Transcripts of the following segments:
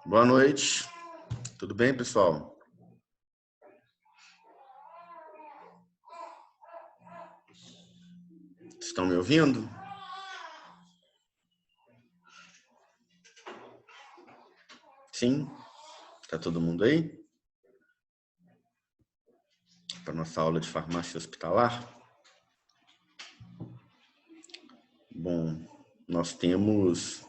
Boa noite. Tudo bem, pessoal? Estão me ouvindo? Sim? Tá todo mundo aí? Para nossa aula de farmácia hospitalar? Bom, nós temos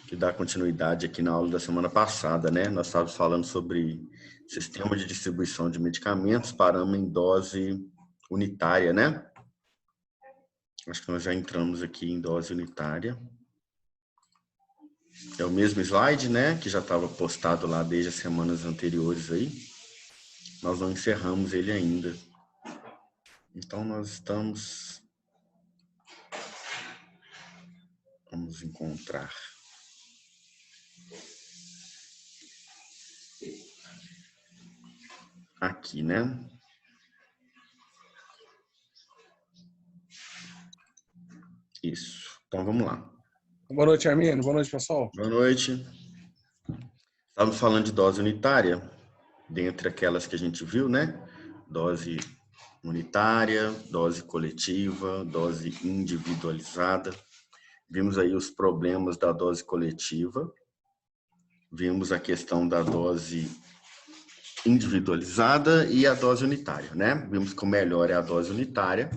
que dar continuidade aqui na aula da semana passada, né? Nós estávamos falando sobre sistema de distribuição de medicamentos, paramos em dose unitária, né? Acho que nós já entramos aqui em dose unitária. É o mesmo slide, né? Que já estava postado lá desde as semanas anteriores aí. Nós não encerramos ele ainda. Então, nós estamos... Vamos encontrar. Aqui, né? Isso. Então, vamos lá. Boa noite, Arminio. Boa noite, pessoal. Boa noite. Estávamos falando de dose unitária, dentre aquelas que a gente viu, né? Dose unitária, dose coletiva, dose individualizada. Vimos aí os problemas da dose coletiva. Vimos a questão da dose individualizada e a dose unitária, né? Vimos que o melhor é a dose unitária,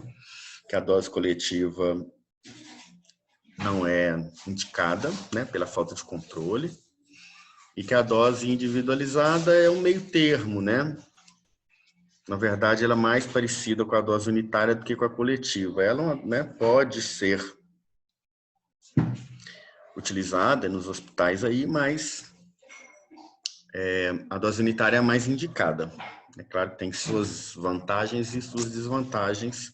que a dose coletiva não é indicada, né, pela falta de controle, e que a dose individualizada é um meio termo, né? Na verdade, ela é mais parecida com a dose unitária do que com a coletiva. Ela, né, pode ser utilizada nos hospitais aí, mas a dose unitária é a mais indicada. É claro que tem suas vantagens e suas desvantagens,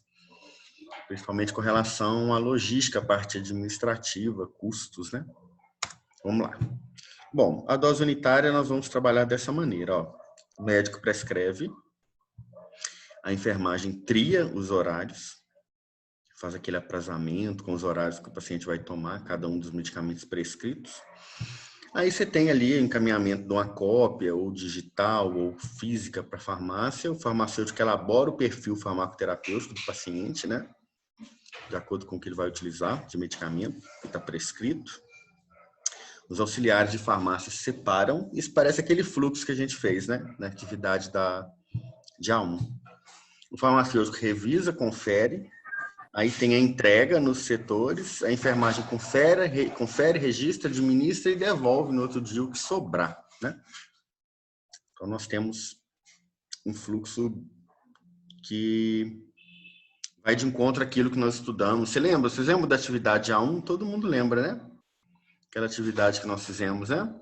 principalmente com relação à logística, a parte administrativa, custos, né? Vamos lá. Bom, a dose unitária nós vamos trabalhar dessa maneira, ó. O médico prescreve, a enfermagem tria os horários, faz aquele aprazamento com os horários que o paciente vai tomar, cada um dos medicamentos prescritos. Aí você tem ali o encaminhamento de uma cópia, ou digital, ou física para a farmácia. O farmacêutico elabora o perfil farmacoterapêutico do paciente, né? De acordo com o que ele vai utilizar de medicamento que está prescrito. Os auxiliares de farmácia se separam. Isso parece aquele fluxo que a gente fez, né? Na atividade de A1. O farmacêutico revisa, confere. Aí tem a entrega nos setores. A enfermagem confere, registra, administra e devolve no outro dia o que sobrar, né? Então, nós temos um fluxo que vai de encontro àquilo que nós estudamos. Vocês lembram da atividade A1? Todo mundo lembra, né? Aquela atividade que nós fizemos, né?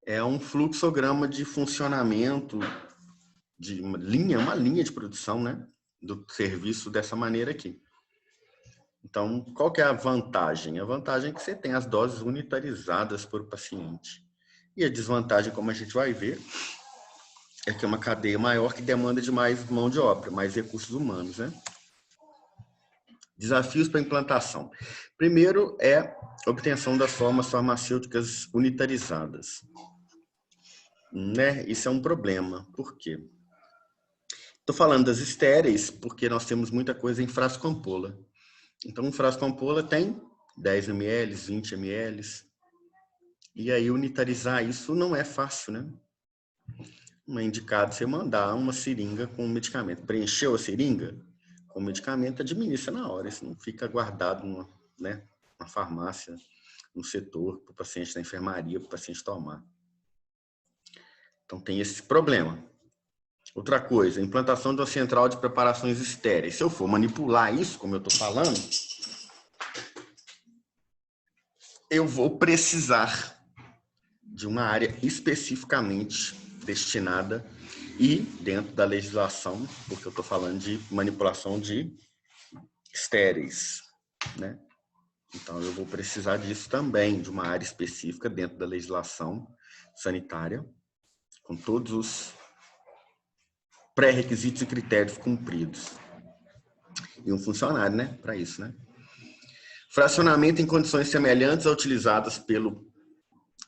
É um fluxograma de funcionamento de uma linha de produção, né? Do serviço dessa maneira aqui. Então, qual que é a vantagem? A vantagem é que você tem as doses unitarizadas por paciente. E a desvantagem, como a gente vai ver, é que é uma cadeia maior que demanda de mais mão de obra, mais recursos humanos, né? Desafios para implantação. Primeiro é a obtenção das formas farmacêuticas unitarizadas. Né? Isso é um problema. Por quê? Estou falando das estéreis porque nós temos muita coisa em frasco ampola. Então, um frasco ampola tem 10 ml, 20 ml. E aí, unitarizar isso não é fácil, né? Não é indicado você mandar uma seringa com medicamento. Preencheu a seringa com medicamento, administra na hora. Isso não fica guardado na farmácia, no setor, para o paciente, na enfermaria, para o paciente tomar. Então, tem esse problema. Outra coisa, implantação de uma central de preparações estéreis. Se eu for manipular isso, como eu estou falando, eu vou precisar de uma área especificamente destinada e dentro da legislação, porque eu estou falando de manipulação de estéreis, né? Então, eu vou precisar disso também, de uma área específica dentro da legislação sanitária, com todos os pré-requisitos e critérios cumpridos. E um funcionário, né? Para isso, né? Fracionamento em condições semelhantes a utilizadas pelo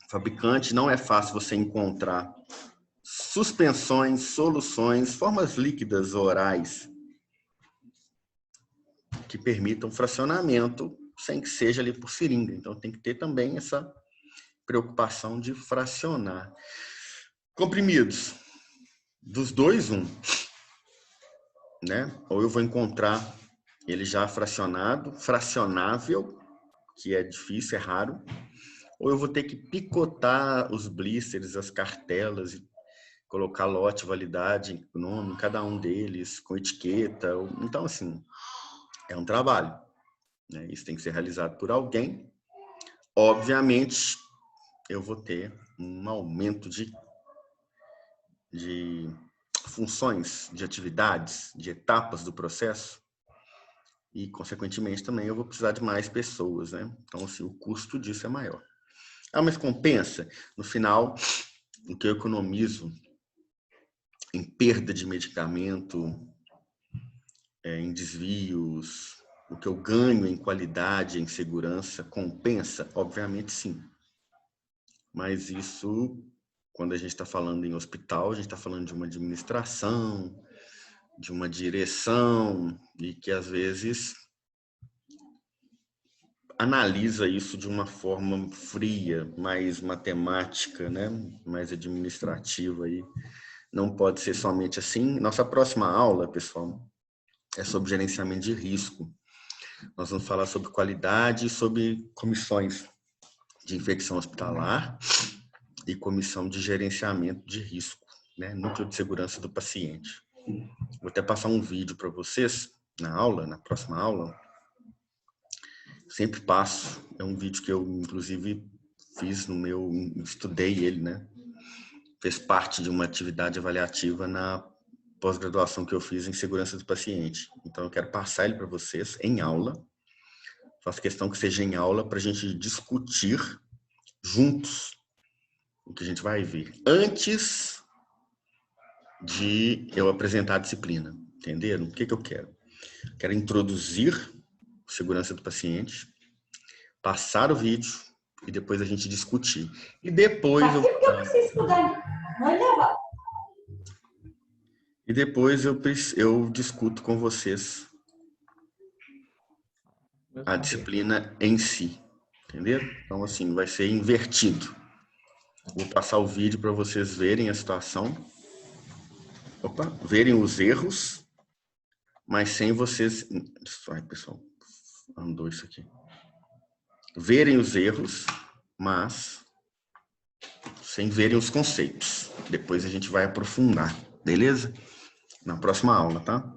fabricante, não é fácil você encontrar suspensões, soluções, formas líquidas orais que permitam fracionamento sem que seja ali por seringa. Então, tem que ter também essa preocupação de fracionar. Comprimidos, dos dois, um, né? Ou eu vou encontrar ele já fracionado, fracionável, que é difícil, é raro, ou eu vou ter que picotar os blisters, as cartelas, e colocar lote, validade, nome, cada um deles, com etiqueta. Então, assim, é um trabalho, né? Isso tem que ser realizado por alguém. Obviamente, eu vou ter um aumento de funções, de atividades, de etapas do processo e, consequentemente, também eu vou precisar de mais pessoas, né? Então, assim, o custo disso é maior. Mas compensa? No final, o que eu economizo em perda de medicamento, em desvios, o que eu ganho em qualidade, em segurança, compensa? Obviamente, sim. Mas isso, quando a gente está falando em hospital, a gente está falando de uma administração, de uma direção, e que às vezes analisa isso de uma forma fria, mais matemática, né? Mais administrativa. Aí. Não pode ser somente assim. Nossa próxima aula, pessoal, é sobre gerenciamento de risco. Nós vamos falar sobre qualidade e sobre comissões de infecção hospitalar e comissão de gerenciamento de risco, né? Núcleo de segurança do paciente. Vou até passar um vídeo para vocês na aula, na próxima aula. Sempre passo. É um vídeo que eu, inclusive, fiz no meu... Estudei ele, né? Fez parte de uma atividade avaliativa na pós-graduação que eu fiz em segurança do paciente. Então, eu quero passar ele para vocês em aula. Faço questão que seja em aula para a gente discutir juntos o que a gente vai ver. Antes de eu apresentar a disciplina. Entenderam? O que eu quero? Quero introduzir segurança do paciente, passar o vídeo e depois a gente discutir. E depois eu discuto com vocês a disciplina em si. Entenderam? Então, assim, vai ser invertido. Vou passar o vídeo para vocês verem a situação. Verem os erros, mas sem vocês... Ai, pessoal, andou isso aqui. Verem os erros, mas sem verem os conceitos. Depois a gente vai aprofundar, beleza? Na próxima aula, tá?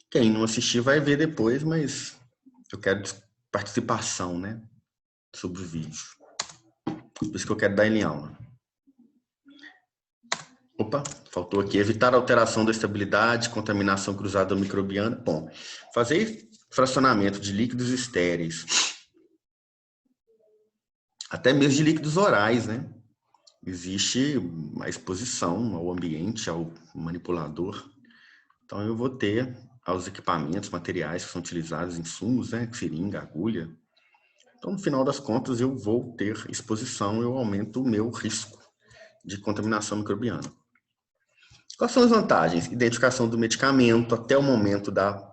Quem não assistir vai ver depois, mas eu quero participação, né? Sobre o vídeo. Por isso que eu quero dar ele em aula. Faltou aqui. Evitar alteração da estabilidade, contaminação cruzada microbiana. Bom, fazer fracionamento de líquidos estéreis, até mesmo de líquidos orais, né? Existe a exposição ao ambiente, ao manipulador. Então, eu vou ter aos equipamentos, materiais que são utilizados, insumos, né? Seringa, agulha. Então, no final das contas, eu vou ter exposição, eu aumento o meu risco de contaminação microbiana. Quais são as vantagens? Identificação do medicamento até o momento da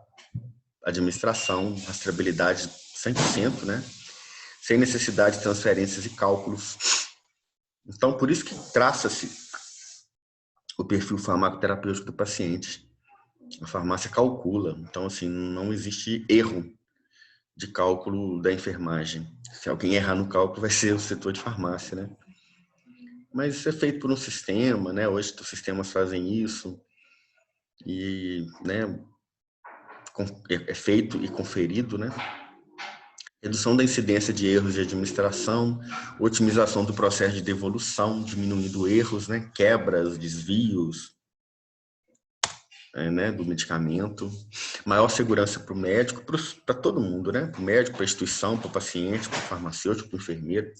administração, rastreabilidade 100%, né? Sem necessidade de transferências e cálculos. Então, por isso que traça-se o perfil farmacoterapêutico do paciente. A farmácia calcula. Então, assim, não existe erro de cálculo da enfermagem. Se alguém errar no cálculo, vai ser o setor de farmácia, né? Mas isso é feito por um sistema, né? Hoje os sistemas fazem isso. E, né, é feito e conferido, né? Redução da incidência de erros de administração, otimização do processo de devolução, diminuindo erros, né? Quebras, desvios, né? Do medicamento, maior segurança para o médico, para todo mundo, né? Para o médico, para a instituição, para o paciente, para o farmacêutico, para o enfermeiro.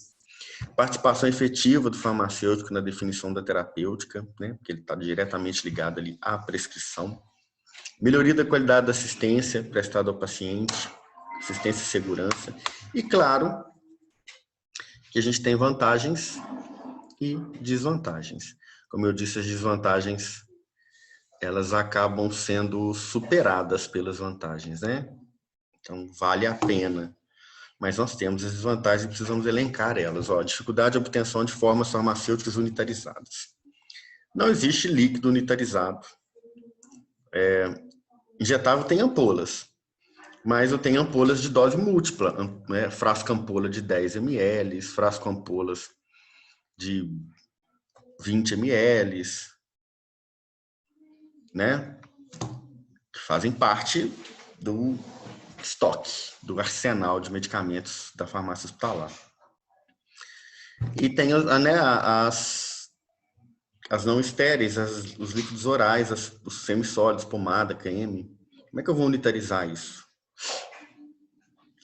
Participação efetiva do farmacêutico na definição da terapêutica, né? Porque ele está diretamente ligado ali à prescrição. Melhoria da qualidade da assistência prestada ao paciente, assistência e segurança. E, claro, que a gente tem vantagens e desvantagens. Como eu disse, as desvantagens elas acabam sendo superadas pelas vantagens, né? Então, vale a pena. Mas nós temos as desvantagens e precisamos elencar elas. Ó, dificuldade de obtenção de formas farmacêuticas unitarizadas. Não existe líquido unitarizado. Injetável tem ampolas, mas eu tenho ampolas de dose múltipla, né? Frasco ampola de 10 ml, frasco ampolas de 20 ml, né? Que fazem parte do estoque, do arsenal de medicamentos da farmácia hospitalar. E tem, né, as não estéreis, os líquidos orais, os semissólidos, pomada, creme. Como é que eu vou unitarizar isso?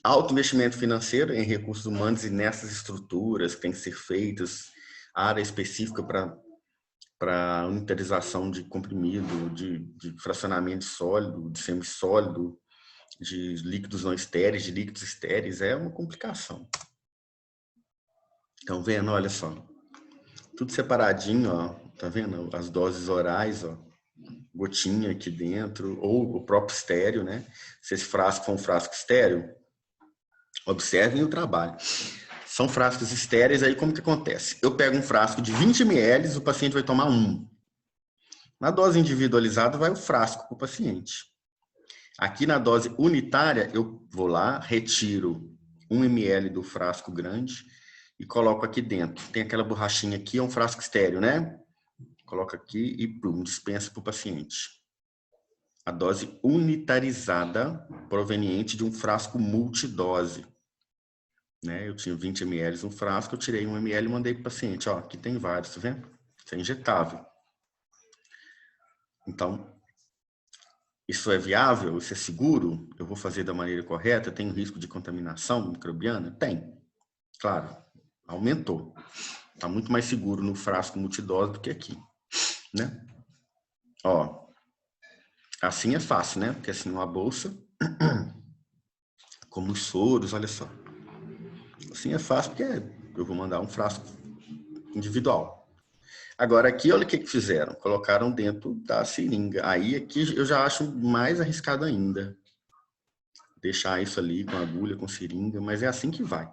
Alto investimento financeiro em recursos humanos e nessas estruturas que têm que ser feitas, área específica para unitarização de comprimido, de fracionamento sólido, de semissólido, de líquidos não estéreis, de líquidos estéreis, é uma complicação. Estão vendo? Olha só. Tudo separadinho, ó. Tá vendo? As doses orais, ó. Gotinha aqui dentro, ou o próprio estéreo, né? Se esse frasco for um frasco estéreo, observem o trabalho. São frascos estéreis, aí como que acontece? Eu pego um frasco de 20 ml, o paciente vai tomar 1. Na dose individualizada, vai o frasco para o paciente. Aqui na dose unitária, eu vou lá, retiro 1 ml do frasco grande e coloco aqui dentro. Tem aquela borrachinha aqui, é um frasco estéreo, né? Coloca aqui e plum, dispensa para o paciente. A dose unitarizada proveniente de um frasco multidose. Né? Eu tinha 20 ml no frasco, eu tirei 1 ml e mandei para o paciente. Ó, aqui tem vários, tá vendo? Isso é injetável. Então, isso é viável? Isso é seguro? Eu vou fazer da maneira correta? Tem risco de contaminação microbiana? Tem. Claro, aumentou. Está muito mais seguro no frasco multidose do que aqui, né? Ó, assim é fácil, né? Porque assim, uma bolsa, como os soros, olha só. Assim é fácil porque eu vou mandar um frasco individual. Agora aqui, olha o que fizeram. Colocaram dentro da seringa. Aí aqui eu já acho mais arriscado ainda. Deixar isso ali com agulha, com seringa, mas é assim que vai.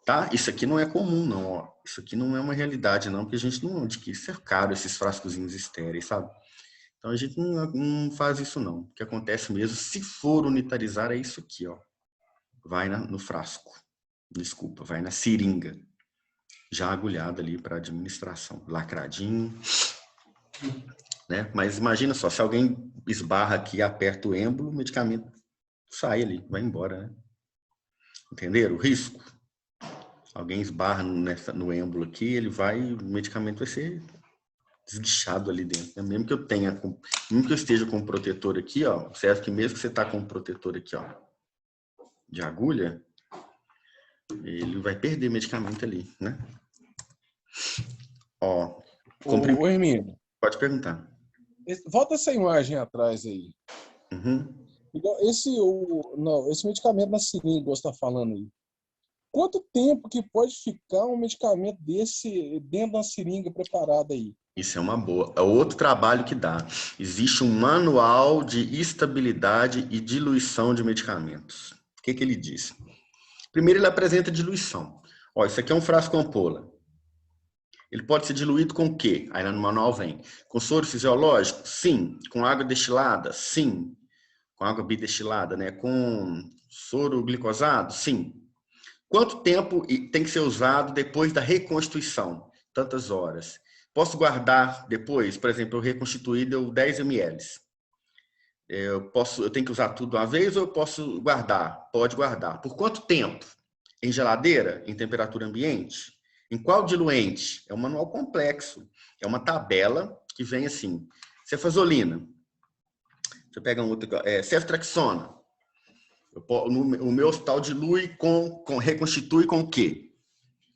Tá? Isso aqui não é comum, não. Ó. Isso aqui não é uma realidade, não, porque a gente não adquire. Isso é caro, esses frascozinhos estéreis, sabe? Então a gente não faz isso, não. O que acontece mesmo, se for unitarizar, é isso aqui, ó. Vai no frasco. Desculpa, vai na seringa. Já agulhada ali para administração. Lacradinho. Né? Mas imagina só, se alguém esbarra aqui e aperta o êmbolo, o medicamento sai ali, vai embora, né? Entenderam o risco? Alguém esbarra no êmbolo aqui, o medicamento vai ser desguichado ali dentro. Né? Mesmo que eu esteja com um protetor aqui, ó, observe que mesmo que você está com um protetor aqui, ó, de agulha, ele vai perder medicamento ali, né? Ó, Ô, Hermínio, pode perguntar. volta essa imagem atrás aí. Uhum. Esse medicamento na seringa que você está falando aí. Quanto tempo que pode ficar um medicamento desse dentro da seringa preparada aí? Isso é uma boa. É outro trabalho que dá. Existe um manual de estabilidade e diluição de medicamentos. O que ele diz? Primeiro, ele apresenta diluição. Ó, isso aqui é um frasco ampola. Ele pode ser diluído com o quê? Aí no manual vem. Com soro fisiológico? Sim. Com água destilada? Sim. Com água bidestilada, né? Com soro glicosado? Sim. Quanto tempo tem que ser usado depois da reconstituição? Tantas horas. Posso guardar depois? Por exemplo, eu reconstituí, deu 10 ml. Eu tenho que usar tudo de uma vez ou eu posso guardar? Pode guardar. Por quanto tempo? Em geladeira? Em temperatura ambiente? Em qual diluente? É um manual complexo. É uma tabela que vem assim. Cefazolina. Você pega um outro. Ceftriaxona. O meu hospital dilui reconstitui com o quê?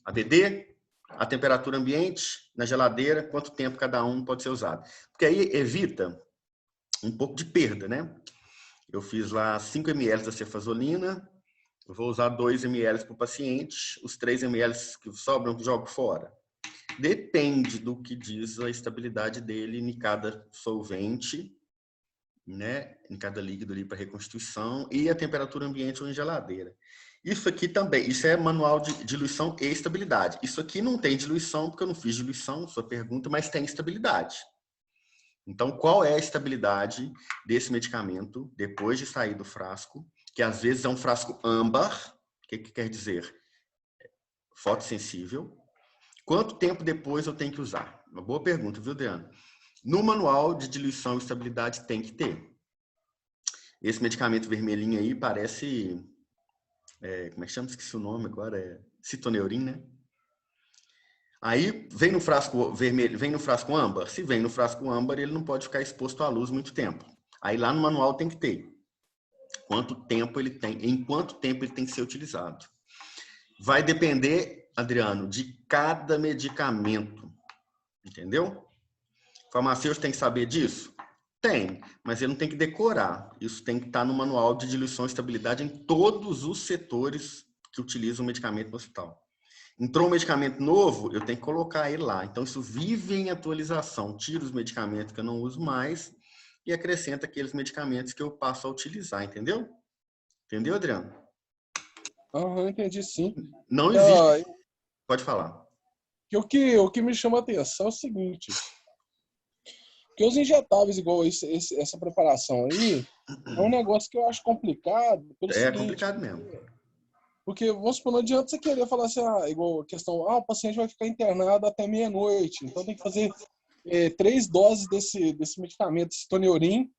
ABD, a temperatura ambiente, na geladeira, quanto tempo cada um pode ser usado. Porque aí evita um pouco de perda, né? Eu fiz lá 5 ml da cefazolina, Eu vou usar 2 ml para o paciente, os 3 ml que sobram, eu jogo fora. Depende do que diz a estabilidade dele em cada solvente, né? Em cada líquido ali para reconstituição e a temperatura ambiente ou em geladeira. Isso aqui também, isso é manual de diluição e estabilidade. Isso aqui não tem diluição, porque eu não fiz diluição, sua pergunta, mas tem estabilidade. Então, qual é a estabilidade desse medicamento depois de sair do frasco, que às vezes é um frasco âmbar, o que quer dizer? Fotossensível. Quanto tempo depois eu tenho que usar? Uma boa pergunta, viu, Adriano? No manual de diluição e estabilidade tem que ter. Esse medicamento vermelhinho aí parece... como é que chama? Esqueci o nome agora. É citoneurin, né? Aí vem no frasco vermelho, vem no frasco âmbar. Se vem no frasco âmbar, ele não pode ficar exposto à luz muito tempo. Aí lá no manual tem que ter quanto tempo ele tem, em quanto tempo ele tem que ser utilizado. Vai depender, Adriano, de cada medicamento. Entendeu? O farmacêutico tem que saber disso? Tem, mas ele não tem que decorar. Isso tem que estar no manual de diluição e estabilidade em todos os setores que utilizam o medicamento no hospital. Entrou um medicamento novo, eu tenho que colocar ele lá. Então, isso vive em atualização. Tiro os medicamentos que eu não uso mais e acrescento aqueles medicamentos que eu passo a utilizar, entendeu? Entendeu, Adriano? Aham, entendi sim. Não existe... Pode falar. O que me chama a atenção é o seguinte, que os injetáveis, igual essa preparação aí, é um negócio que eu acho complicado pelo É seguinte, complicado mesmo. porque, vamos supor, não adianta você querer falar assim, igual a questão, o paciente vai ficar internado até meia-noite, então tem que fazer 3 doses desse medicamento, esse Toneurin,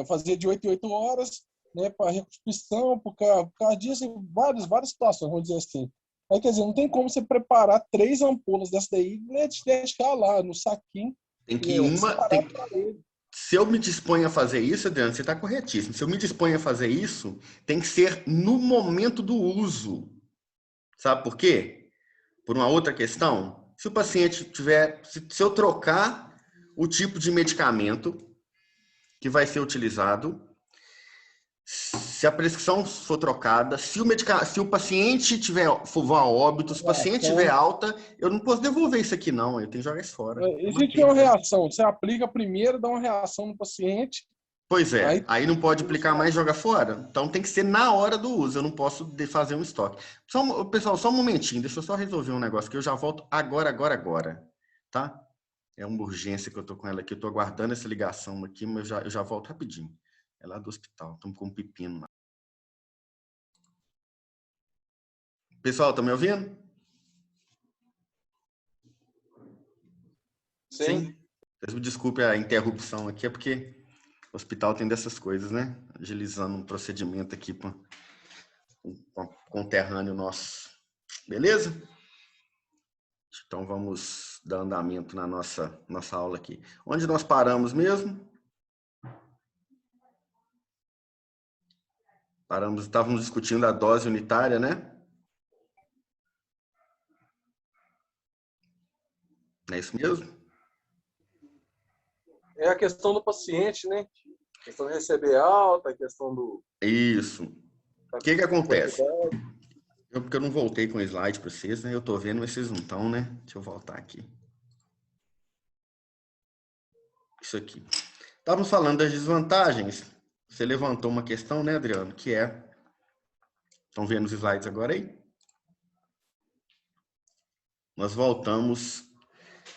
fazer de 8 em 8 horas, né, para reconstituição, por causa disso, várias situações, vamos dizer assim. Aí, quer dizer, não tem como você preparar 3 ampolas dessa daí e deixar lá no saquinho, Tem que ir uma... separado para ele. Se eu me disponho a fazer isso, Adriano, você está corretíssimo. Se eu me disponho a fazer isso, tem que ser no momento do uso. Sabe por quê? Por uma outra questão. Se o paciente tiver... Se eu trocar o tipo de medicamento que vai ser utilizado, se a prescrição for trocada, se o paciente for a óbito, se o paciente tiver alta, eu não posso devolver isso aqui, não. Eu tenho que jogar isso fora. Existe uma reação. Você aplica primeiro, dá uma reação no paciente. Pois é, aí não pode Aí aplicar mais e jogar fora. Então tem que ser na hora do uso, eu não posso fazer um estoque. Pessoal, só um momentinho, deixa eu só resolver um negócio que eu já volto agora, tá? É uma urgência que eu tô com ela aqui, eu tô aguardando essa ligação aqui, mas eu já volto rapidinho. É lá do hospital, estamos com um pepino lá. Pessoal, tá me ouvindo? Sim. Sim? Desculpe a interrupção aqui, é porque o hospital tem dessas coisas, né? Agilizando um procedimento aqui para um conterrâneo nosso. Beleza? Então vamos dar andamento na nossa aula aqui. Onde nós paramos mesmo? Estávamos discutindo a dose unitária, né? Não é isso mesmo? É a questão do paciente, né? A questão de receber alta, a questão do... Isso. O que acontece? Porque eu não voltei com o slide para vocês, né? Eu tô vendo, mas vocês não estão, né? Deixa eu voltar aqui. Isso aqui. Estávamos falando das desvantagens. Você levantou uma questão, né, Adriano? Que é... Estão vendo os slides agora aí? Nós voltamos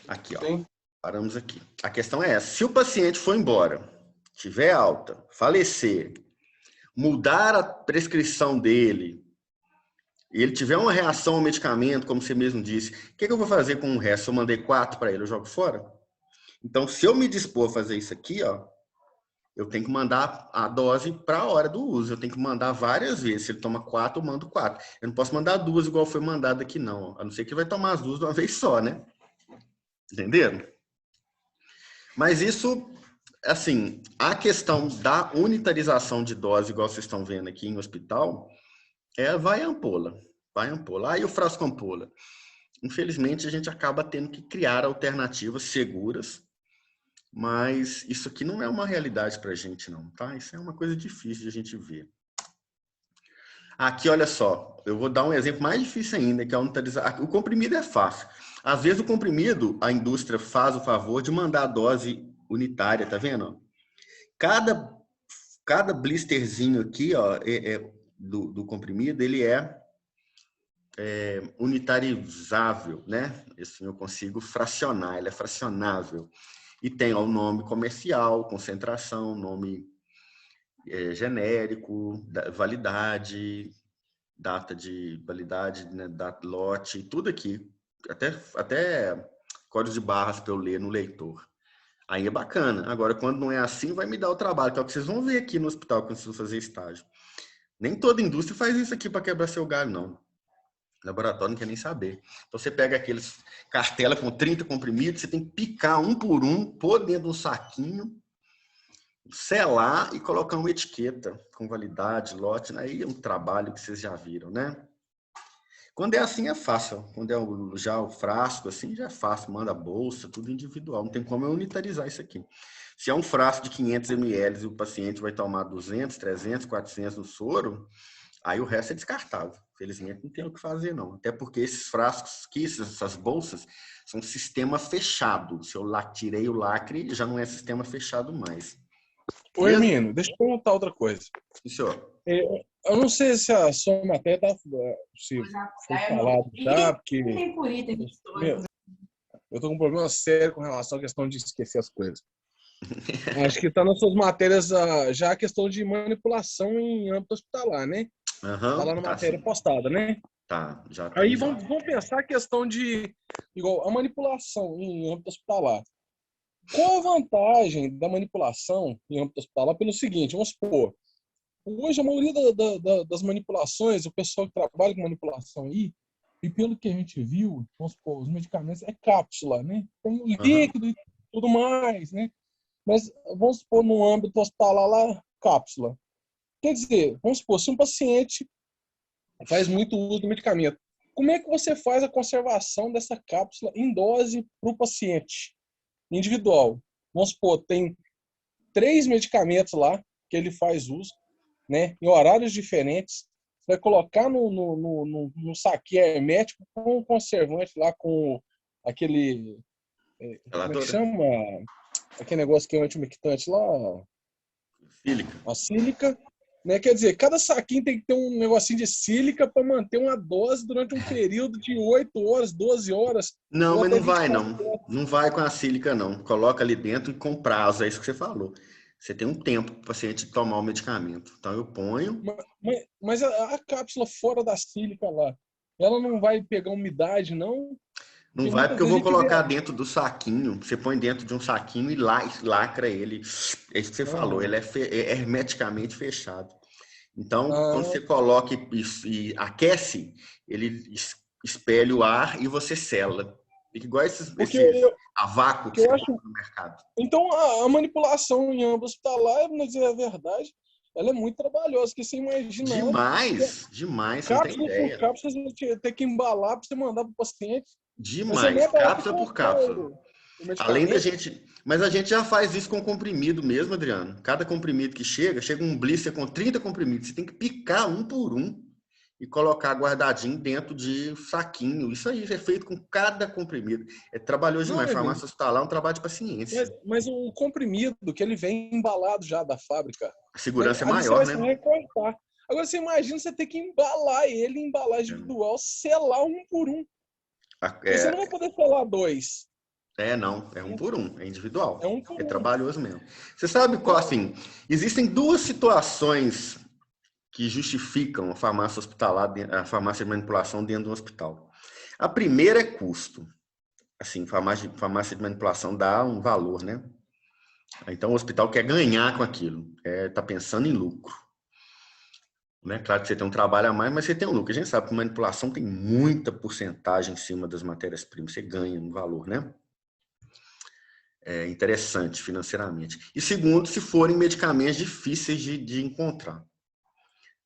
aqui, ó. Sim. Paramos aqui. A questão é essa. Se o paciente for embora, tiver alta, falecer, mudar a prescrição dele, e ele tiver uma reação ao medicamento, como você mesmo disse, o que eu vou fazer com o resto? Se eu mandei 4 para ele, eu jogo fora? Então, se eu me dispor a fazer isso aqui, ó, eu tenho que mandar a dose para a hora do uso. Eu tenho que mandar várias vezes. Se ele toma 4, eu mando 4. Eu não posso mandar 2 igual foi mandado aqui, não. A não ser que ele vai tomar as 2 de uma vez só, né? Entenderam? Mas isso, assim, a questão da unitarização de dose, igual vocês estão vendo aqui em hospital, vai ampola. Vai ampola. Aí o frasco ampola. Infelizmente, a gente acaba tendo que criar alternativas seguras, mas isso aqui não é uma realidade para a gente, não, tá? Isso é uma coisa difícil de a gente ver. Aqui, olha só, eu vou dar um exemplo mais difícil ainda, que é a unitarização. O comprimido é fácil. Às vezes o comprimido, a indústria faz o favor de mandar a dose unitária, tá vendo? Cada blisterzinho aqui, ó, do comprimido, ele é unitarizável, né? Assim eu consigo fracionar, ele é fracionável. E tem ó, o nome comercial, concentração, nome genérico, validade, data de validade, né, data, lote, tudo aqui. Até código de barras para eu ler no leitor. Aí é bacana. Agora, quando não é assim, vai me dar o trabalho, que é o que vocês vão ver aqui no hospital quando vocês vão fazer estágio. Nem toda indústria faz isso aqui para quebrar seu galho, não. Laboratório não quer nem saber. Então, você pega aqueles cartela com 30 comprimidos, você tem que picar um por um, pôr dentro de um saquinho, selar e colocar uma etiqueta com validade, lote. Aí é um trabalho que vocês já viram, né? Quando é assim, é fácil. Quando é já o frasco, assim, já é fácil. Manda a bolsa, tudo individual. Não tem como eu unitarizar isso aqui. Se é um frasco de 500 ml e o paciente vai tomar 200, 300, 400 no soro, aí o resto é descartável. Felizmente não tem o que fazer, não. Até porque esses frascos, essas bolsas, são sistema fechado. Se eu tirei o lacre, já não é sistema fechado mais. Ô, Hermínio, deixa eu perguntar outra coisa. Senhor. Eu não sei se a sua matéria se foi falado já, porque eu tô com um problema sério com relação à questão de esquecer as coisas. Acho que está nas suas matérias já a questão de manipulação em âmbito hospitalar, né? Tá lá na matéria postada, né? Tá, já tem. Aí vamos pensar a questão de igual a manipulação em âmbito hospitalar. Qual a vantagem da manipulação em âmbito hospitalar? Pelo seguinte, vamos supor, hoje a maioria das manipulações, o pessoal que trabalha com manipulação aí, e pelo que a gente viu, vamos supor, os medicamentos é cápsula, né? Tem o líquido e tudo mais, né? Mas vamos supor no âmbito hospitalar lá, cápsula. Quer dizer, vamos supor, se um paciente faz muito uso do medicamento, como é que você faz a conservação dessa cápsula em dose para o paciente individual? Vamos supor, tem 3 medicamentos lá que ele faz uso, né, em horários diferentes, vai colocar no saquinho hermético com um conservante lá, com aquele... como é que chama? Aquele negócio que é um antimictante lá? Sílica. A sílica. Né? Quer dizer, cada saquinho tem que ter um negocinho de sílica para manter uma dose durante um período de 8 horas, 12 horas. Não, mas não vai, não. Não vai com a sílica, não. Coloca ali dentro e com prazo, é isso que você falou. Você tem um tempo para o paciente tomar o medicamento. Então, eu ponho... Mas a cápsula fora da sílica lá, ela não vai pegar umidade, não? Não vai, porque eu vou colocar dentro do saquinho. Você põe dentro de um saquinho e lacra ele. É isso que você falou, ele é hermeticamente fechado. Então, quando você coloca e aquece, ele expele o ar e você sela. Fica igual a vácuo que você compra no mercado. Então, a manipulação em âmbito hospitalar, para dizer a verdade, ela é muito trabalhosa, que você imagina... Demais, você não tem ideia. Cápsulas você tem que embalar para você mandar para o paciente. Demais, cápsula por cápsula. Além da gente... Mas a gente já faz isso com comprimido mesmo, Adriano. Cada comprimido que chega um blister com 30 comprimidos. Você tem que picar um por um e colocar guardadinho dentro de saquinho. Isso aí é feito com cada comprimido. É trabalhoso demais. Farmácia hospitalar é um trabalho de paciência. Mas o comprimido, que ele vem embalado já da fábrica... A segurança é maior, né? Agora, você imagina você ter que embalar ele em embalagem individual, selar um por um. Você não vai poder selar 2. Não. É um por um. É individual. É trabalhoso mesmo. Você sabe qual, assim... Existem 2 situações que justificam a farmácia hospitalar, a farmácia de manipulação dentro do hospital. A primeira é custo. Assim, farmácia de manipulação dá um valor, né? Então, o hospital quer ganhar com aquilo. Tá pensando em lucro. Né? Claro que você tem um trabalho a mais, mas você tem um lucro. A gente sabe que manipulação tem muita porcentagem em cima das matérias-primas. Você ganha um valor, né? É interessante financeiramente. E segundo, se forem medicamentos difíceis de encontrar,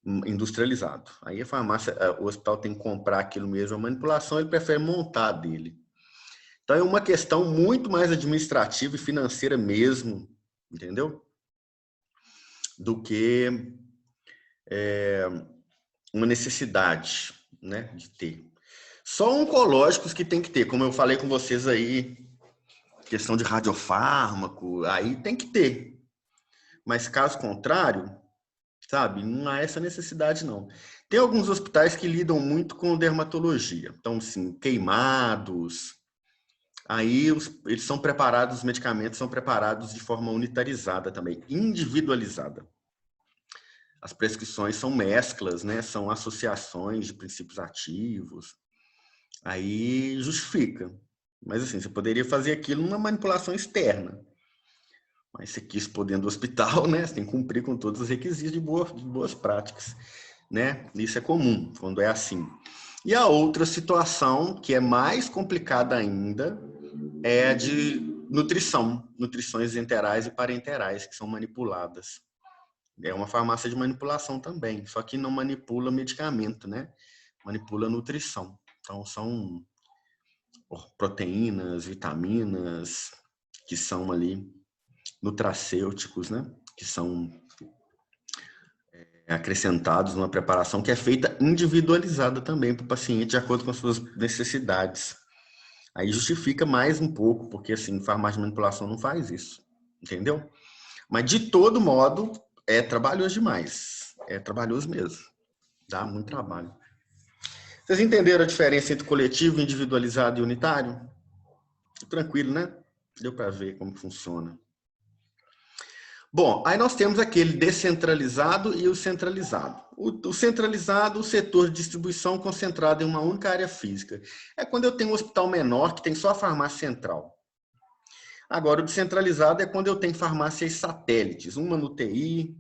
industrializado. Aí a farmácia, o hospital tem que comprar aquilo mesmo, a manipulação ele prefere montar dele. Então é uma questão muito mais administrativa e financeira mesmo, entendeu? Do que uma necessidade, né, de ter. Só oncológicos que tem que ter, como eu falei com vocês aí, questão de radiofármaco, aí tem que ter. Mas caso contrário, sabe, não há essa necessidade, não. Tem alguns hospitais que lidam muito com dermatologia. Então, assim, queimados, aí eles são preparados, os medicamentos são preparados de forma unitarizada também, individualizada. As prescrições são mesclas, né? São associações de princípios ativos. Aí justifica. Mas assim, você poderia fazer aquilo numa manipulação externa. Mas você quis pôr dentro do hospital, né? Você tem que cumprir com todos os requisitos de boas práticas, né? Isso é comum quando é assim. E a outra situação, que é mais complicada ainda, é a de nutrição, nutrições enterais e parenterais, que são manipuladas. É uma farmácia de manipulação também, só que não manipula medicamento, né? Manipula nutrição. Então, são proteínas, vitaminas, que são ali nutracêuticos, né? Que são acrescentados numa preparação que é feita individualizada também para o paciente, de acordo com as suas necessidades. Aí justifica mais um pouco, porque assim, farmácia de manipulação não faz isso, entendeu? Mas de todo modo, é trabalhoso demais. É trabalhoso mesmo. Dá muito trabalho. Vocês entenderam a diferença entre coletivo, individualizado e unitário? Tranquilo, né? Deu para ver como funciona. Bom, aí nós temos aquele descentralizado e o centralizado. O centralizado, o setor de distribuição concentrado em uma única área física. É quando eu tenho um hospital menor que tem só a farmácia central. Agora, o descentralizado é quando eu tenho farmácias satélites, uma no TI,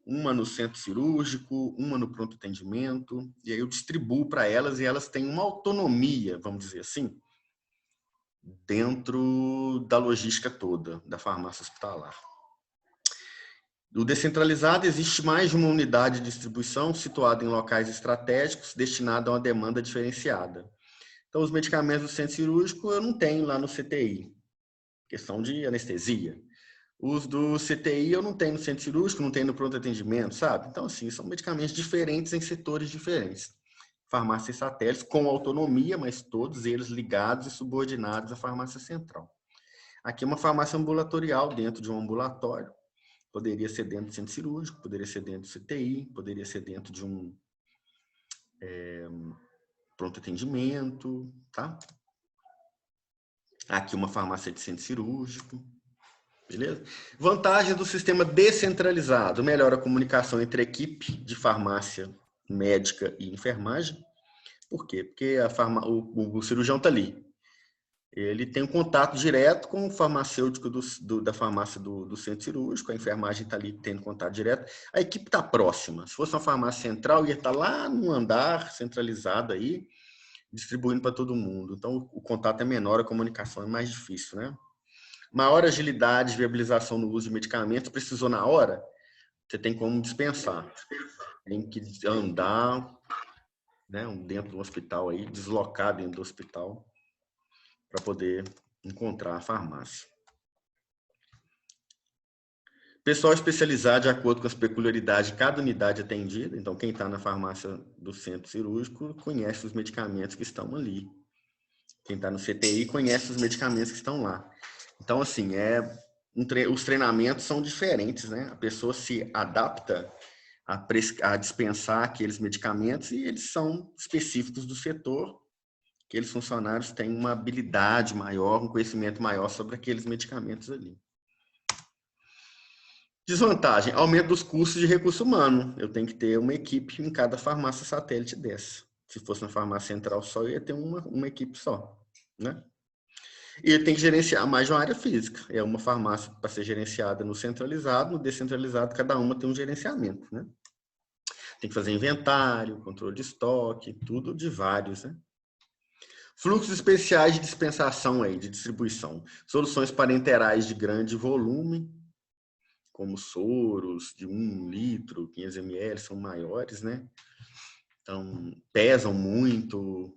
uma no centro cirúrgico, uma no pronto atendimento, e aí eu distribuo para elas e elas têm uma autonomia, vamos dizer assim, dentro da logística toda da farmácia hospitalar. No descentralizado, existe mais de uma unidade de distribuição situada em locais estratégicos destinada a uma demanda diferenciada. Então, os medicamentos do centro cirúrgico eu não tenho lá no CTI, questão de anestesia. Os do CTI eu não tenho no centro cirúrgico, não tenho no pronto atendimento, sabe? Então, assim, são medicamentos diferentes em setores diferentes. Farmácias satélites com autonomia, mas todos eles ligados e subordinados à farmácia central. Aqui é uma farmácia ambulatorial dentro de um ambulatório. Poderia ser dentro do centro cirúrgico, poderia ser dentro do CTI, poderia ser dentro de um pronto atendimento, tá? Aqui uma farmácia de centro cirúrgico. Beleza? Vantagem do sistema descentralizado. Melhora a comunicação entre a equipe de farmácia médica e enfermagem. Por quê? Porque o cirurgião está ali. Ele tem um contato direto com o farmacêutico da farmácia do centro cirúrgico, a enfermagem está ali tendo contato direto. A equipe está próxima. Se fosse uma farmácia central, ia estar lá no andar centralizado aí, distribuindo para todo mundo. Então, o contato é menor, a comunicação é mais difícil, né? Maior agilidade, viabilização no uso de medicamentos, precisou na hora, você tem como dispensar. Tem que andar, né, dentro do hospital aí, deslocar dentro do hospital para poder encontrar a farmácia. Pessoal especializado de acordo com as peculiaridades de cada unidade atendida. Então, quem está na farmácia do centro cirúrgico conhece os medicamentos que estão ali. Quem está no CTI conhece os medicamentos que estão lá. Então, assim, os treinamentos são diferentes, né? A pessoa se adapta a dispensar aqueles medicamentos e eles são específicos do setor. Aqueles funcionários têm uma habilidade maior, um conhecimento maior sobre aqueles medicamentos ali. Desvantagem, aumento dos custos de recurso humano. Eu tenho que ter uma equipe em cada farmácia satélite dessa. Se fosse na farmácia central só, eu ia ter uma equipe só, né? E ele tem que gerenciar mais de uma área física. É uma farmácia para ser gerenciada no centralizado, no descentralizado, cada uma tem um gerenciamento, né? Tem que fazer inventário, controle de estoque, tudo de vários, né? Fluxos especiais de dispensação aí, de distribuição. Soluções parenterais de grande volume, como soros de 1 litro, 500 ml, são maiores, né? Então, pesam muito.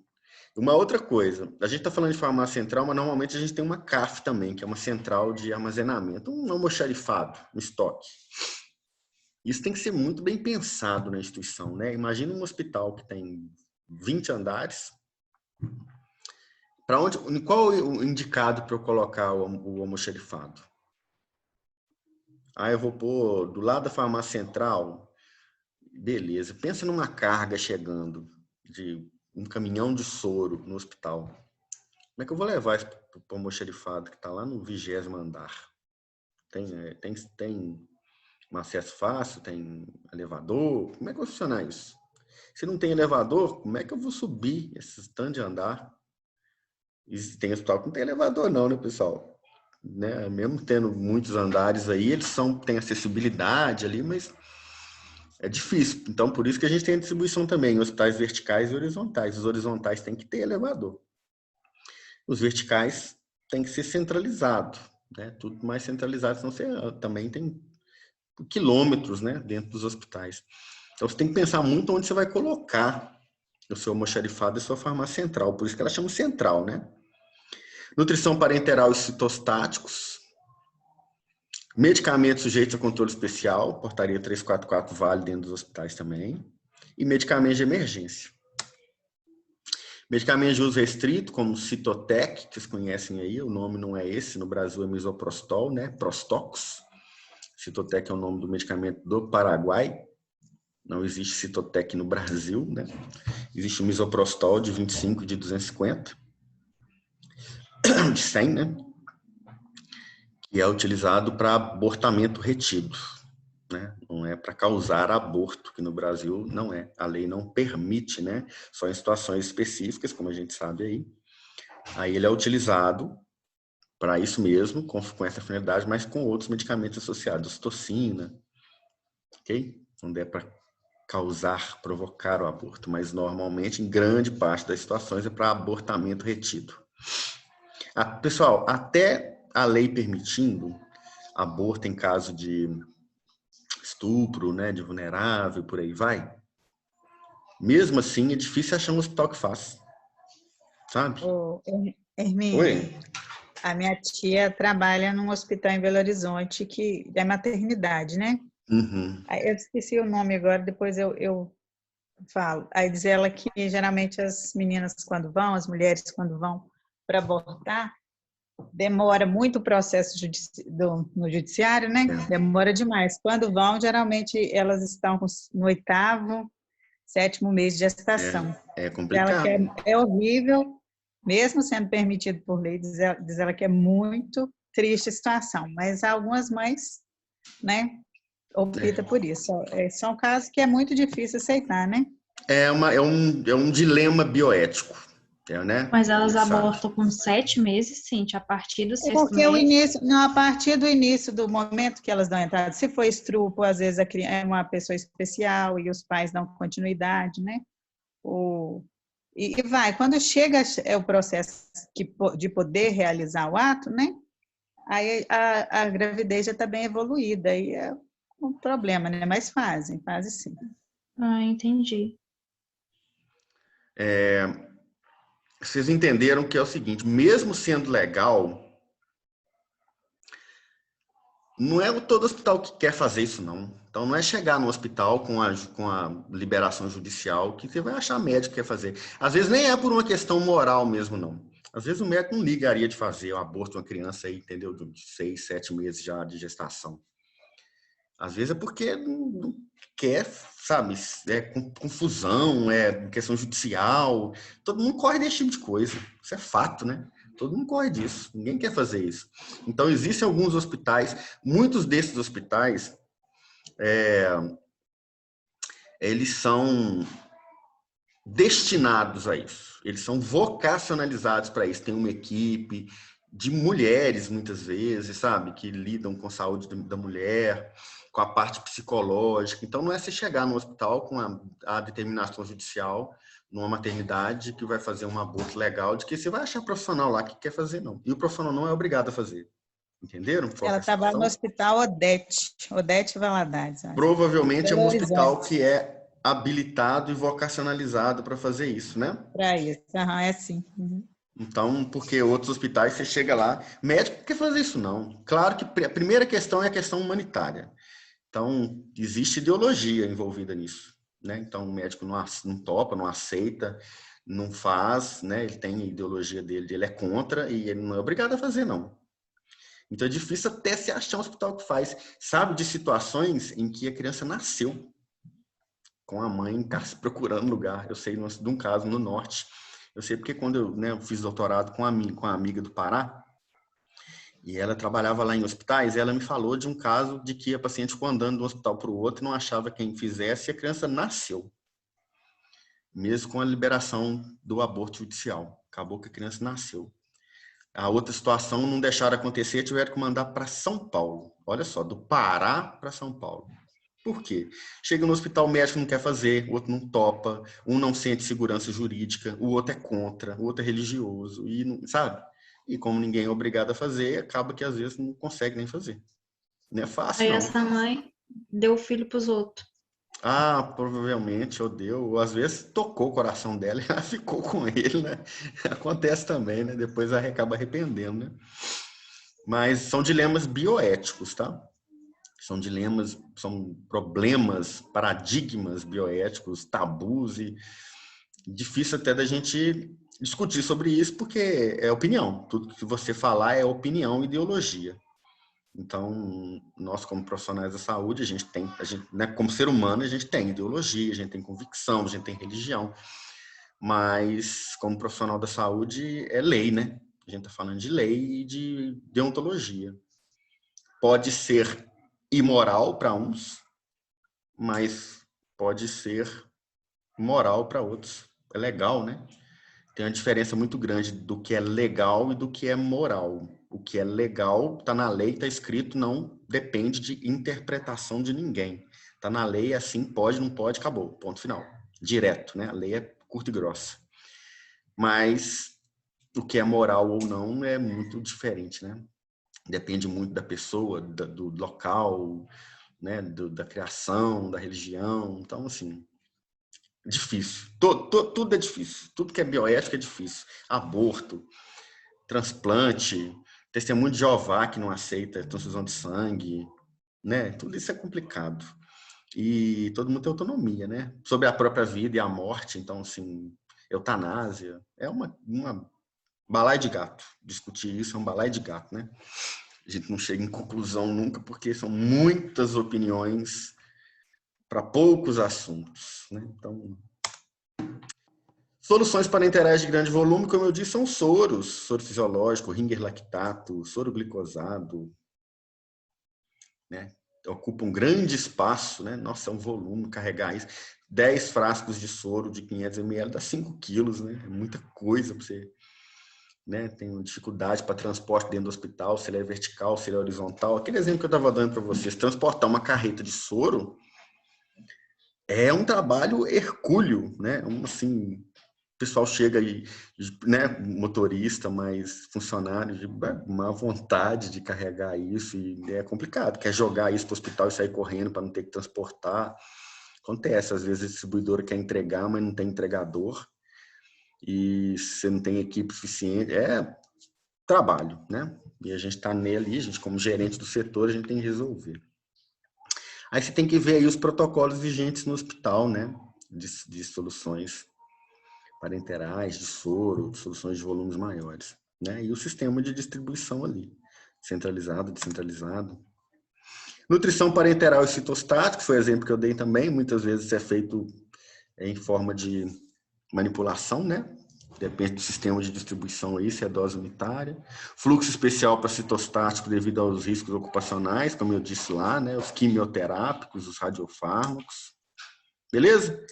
Uma outra coisa, a gente está falando de farmácia central, mas normalmente a gente tem uma CAF também, que é uma central de armazenamento, um almoxarifado, um estoque. Isso tem que ser muito bem pensado na instituição, né? Imagina um hospital que tem 20 andares. Qual o indicado para eu colocar o almoxarifado? Eu vou pôr do lado da farmácia central. Beleza. Pensa numa carga chegando de um caminhão de soro no hospital. Como é que eu vou levar esse almoxarifado que está lá no 20º andar? Tem um acesso fácil? Tem elevador? Como é que vai funcionar isso? Se não tem elevador, como é que eu vou subir esse tanto de andar? E tem hospital que não tem elevador não, né, pessoal? Né? Mesmo tendo muitos andares aí, eles têm acessibilidade ali, mas é difícil. Então, por isso que a gente tem a distribuição também em hospitais verticais e horizontais. Os horizontais têm que ter elevador. Os verticais têm que ser centralizado, né? Tudo mais centralizado, senão você também tem quilômetros, né, dentro dos hospitais. Então, você tem que pensar muito onde você vai colocar o seu almoxarifado e a sua farmácia central. Por isso que ela chama central, né? Nutrição parenteral e citostáticos. Medicamentos sujeitos a controle especial, portaria 344 vale dentro dos hospitais também. E medicamentos de emergência. Medicamentos de uso restrito, como Citotec, que vocês conhecem aí, o nome não é esse, no Brasil é misoprostol, né? Prostox. Citotec é o nome do medicamento do Paraguai. Não existe Citotec no Brasil, né? Existe o misoprostol de 25 e de 250. De 100, né? Que é utilizado para abortamento retido, né? Não é para causar aborto, que no Brasil não é. A lei não permite, né? Só em situações específicas, como a gente sabe aí. Aí ele é utilizado para isso mesmo, com essa finalidade, mas com outros medicamentos associados, ocitocina, ok? Não é para provocar o aborto, mas normalmente, em grande parte das situações, é para abortamento retido. Pessoal, até a lei permitindo aborto em caso de estupro, né, de vulnerável, por aí vai, mesmo assim é difícil achar um hospital que faça, sabe? Ô, Hermínio, Oi? a minha tia trabalha num hospital em Belo Horizonte que é maternidade, né? Uhum. Aí eu esqueci o nome agora, depois eu falo. Aí diz ela que geralmente as meninas quando vão, as mulheres quando vão para abortar, demora muito o processo no judiciário, né? Demora demais. Quando vão, geralmente elas estão no 8º, 7º mês de gestação. É Ela que complicado. é horrível, mesmo sendo permitido por lei, diz ela que é muito triste a situação, mas algumas mães, né, optam por isso. São casos que é muito difícil aceitar, né? É um dilema bioético, né? Mas elas Sabe? abortam com 7 meses, sim, a partir do 6º Porque o mês. início, não, a partir do início do momento que elas dão entrada, se for estupro, às vezes é uma pessoa especial e os pais dão continuidade, né? E vai, quando chega o processo de poder realizar o ato, né? Aí a gravidez já está bem evoluída, aí é um problema, né? Mas fazem sim. Ah, entendi. Vocês entenderam que é o seguinte, mesmo sendo legal, não é todo hospital que quer fazer isso, não. Então, não é chegar no hospital com a liberação judicial que você vai achar médico que quer fazer. Às vezes, nem é por uma questão moral mesmo, não. Às vezes, o médico não ligaria de fazer o aborto de uma criança aí, entendeu? De 6, 7 meses já de gestação. Às vezes é porque não quer, sabe? É confusão, é questão judicial. Todo mundo corre desse tipo de coisa. Isso é fato, né? Todo mundo corre disso. Ninguém quer fazer isso. Então, existem alguns hospitais, muitos desses hospitais, eles são destinados a isso. Eles são vocacionalizados para isso. Tem uma equipe de mulheres, muitas vezes, sabe? Que lidam com a saúde da mulher, com a parte psicológica. Então, não é você chegar no hospital com a determinação judicial, numa maternidade, que vai fazer um aborto legal, de que você vai achar profissional lá que quer fazer, não. E o profissional não é obrigado a fazer. Entenderam? Ela trabalha no hospital Odete Valadares. Provavelmente é um hospital que é habilitado e vocacionalizado para fazer isso, né? Para isso, é assim. Uhum. Então, porque outros hospitais, você chega lá, médico não quer fazer isso, não. Claro que a primeira questão é a questão humanitária. Então, existe ideologia envolvida nisso, né? Então, o médico não topa, não aceita, não faz, né? Ele tem a ideologia dele, ele é contra e ele não é obrigado a fazer, não. Então, é difícil até se achar um hospital que faz. Sabe de situações em que a criança nasceu com a mãe procurando lugar. Eu sei de um caso no norte. Eu sei porque quando eu, né, fiz doutorado com a amiga do Pará, e ela trabalhava lá em hospitais, ela me falou de um caso de que a paciente ficou andando de um hospital para o outro, não achava quem fizesse, e a criança nasceu, mesmo com a liberação do aborto judicial. Acabou que a criança nasceu. A outra situação, não deixaram acontecer, tiveram que mandar para São Paulo. Olha só, do Pará para São Paulo. Por quê? Chega no hospital, o médico não quer fazer, o outro não topa, um não sente segurança jurídica, o outro é contra, o outro é religioso, e não, sabe? E como ninguém é obrigado a fazer, acaba que às vezes não consegue nem fazer. Não é fácil, Aí não. essa mãe deu o filho pros outros. Ah, provavelmente, ou deu, ou às vezes tocou o coração dela e ela ficou com ele, né? Acontece também, né? Depois ela acaba arrependendo, né? Mas são dilemas bioéticos, tá? São dilemas, são problemas, paradigmas bioéticos, tabus, e difícil até da gente discutir sobre isso, porque é opinião. Tudo que você falar é opinião e ideologia. Então, nós como profissionais da saúde, a gente, né, como ser humano, a gente tem ideologia, a gente tem convicção, a gente tem religião, mas como profissional da saúde é lei, né? A gente está falando de lei e de deontologia. Pode ser imoral para uns, mas pode ser moral para outros. É legal, né? Tem uma diferença muito grande do que é legal e do que é moral. O que é legal está na lei, está escrito, não depende de interpretação de ninguém. Está na lei, é assim, pode, não pode, acabou, ponto final. Direto, né? A lei é curta e grossa. Mas o que é moral ou não é muito diferente, né? Depende muito da pessoa, do local, né? Da criação, da religião. Então, assim, difícil. Tudo é difícil. Tudo que é bioético é difícil. Aborto, transplante, testemunho de Jeová que não aceita transfusão de sangue, né? Tudo isso é complicado. E todo mundo tem autonomia, né? Sobre a própria vida e a morte. Então, assim, eutanásia é uma balaia de gato. Discutir isso é um balaia de gato, né? A gente não chega em conclusão nunca, porque são muitas opiniões para poucos assuntos, né? Então, soluções parenterais de grande volume, como eu disse, são soros, soro fisiológico, Ringer lactato, soro glicosado, né? Ocupa um grande espaço, né? Nossa, é um volume carregar isso. 10 frascos de soro de 500 ml dá 5 quilos, né? É muita coisa para você, né? Tem dificuldade para transporte dentro do hospital, se ele é vertical, se ele é horizontal. Aquele exemplo que eu estava dando para vocês, transportar uma carreta de soro é um trabalho hercúleo, né? Assim, o pessoal chega aí, né, motorista, mas funcionário de má vontade de carregar isso, e é complicado, quer jogar isso para o hospital e sair correndo para não ter que transportar. Acontece, às vezes a distribuidora quer entregar, mas não tem entregador, e você não tem equipe suficiente, é trabalho, né? E a gente está nele, a gente como gerente do setor, a gente tem que resolver. Aí você tem que ver aí os protocolos vigentes no hospital, né, de soluções parenterais, de soro, de soluções de volumes maiores, né? E o sistema de distribuição ali, centralizado, descentralizado. Nutrição parenteral e citostático, foi o exemplo que eu dei também, muitas vezes isso é feito em forma de manipulação, né? Depende do sistema de distribuição aí, se é dose unitária. Fluxo especial para citostático devido aos riscos ocupacionais, como eu disse lá, né? Os quimioterápicos, os radiofármacos. Beleza?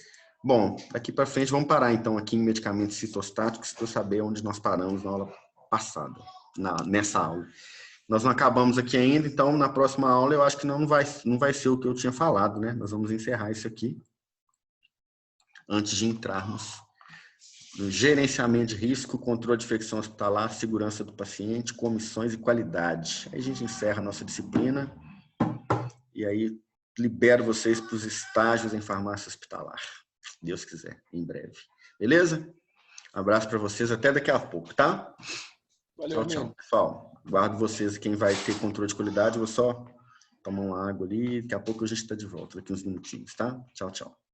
Bom, daqui para frente vamos parar então aqui em medicamentos citostáticos para eu saber onde nós paramos na aula passada, nessa aula. Nós não acabamos aqui ainda, então na próxima aula eu acho que não vai ser o que eu tinha falado, né? Nós vamos encerrar isso aqui antes de entrarmos no gerenciamento de risco, controle de infecção hospitalar, segurança do paciente, comissões e qualidade. Aí a gente encerra a nossa disciplina e aí libero vocês para os estágios em farmácia hospitalar. Deus quiser, em breve. Beleza? Um abraço para vocês, até daqui a pouco, tá? Valeu, Tchau, tchau, pessoal. Guardo vocês, quem vai ter controle de qualidade, eu vou só tomar uma água ali. Daqui a pouco a gente está de volta, daqui uns minutinhos, tá? Tchau, tchau.